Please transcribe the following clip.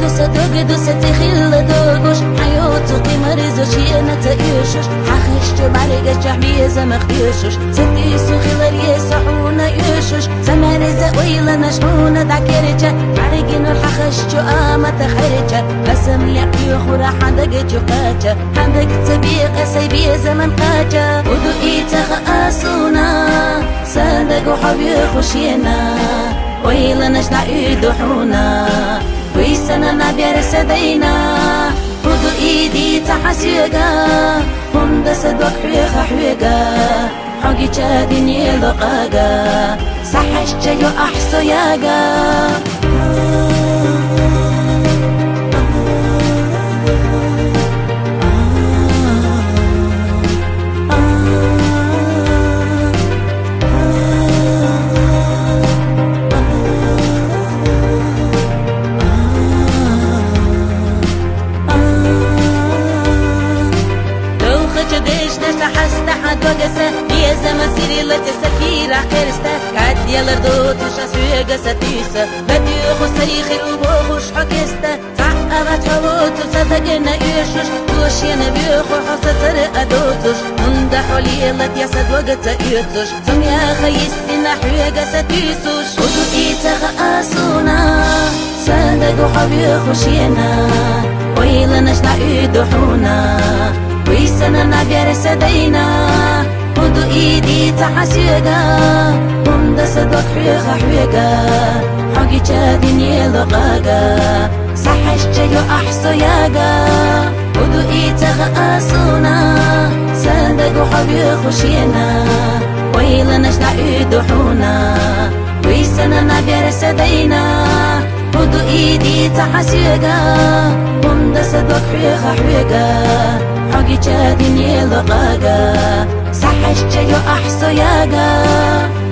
دوسة تخيل دوغوش حيوتو قمرزوش ينتا يوشوش حخشتو معرقش حبيزة مخيوشوش ستيسو خلال يسحونا يوشوش زمانزة ويلا نشحونا دعكيرجة معرقينو الحخشتو آمتا خيرجة بسم يقيو خورا حندق جوقاجة حندق تبيق سيبي زمن قاجة ودو إيتا خاسونا صندق وحبيو خشينا ويلا نشنع يدوحونا ويسنا نبير سدينا ودو إيدي تحسيقا هم دسدوك حويقا حويقا حقي جادين يلقاقا صحش جيو أحسو ياقا وقسا بيزا مسيري لتسكير عقرستا قد يلردو تشاس ويقسا تيسا بديو خسري خير وبوخوش حكستا تعقبت حووتو صدقنا يوشوش توشينا بيوخو حصتر أدوتوش مند حولي لت يسد وقتا يوتوش زميا خيسنا حويقسا تيسوش ودو إيتا خاسونا صدقو حبيو خشينا ويلا نشنع يدوحونا ويسنا نبير سدينا ودو إيدي تحسيقا هم دسدوك حويقا حويقا حقي جادين يلقاقا صحش جيو أحسو ياقا ودو إيتا خاسونا صندق حبيو خشينا ويلا نشنع يدوحونا ويسنا نبير سدينا ودو إيدي تحسيقا هم دسدوك حويقا حويقا حقي جادين يلقاقا صحش جيو أحسو ياقا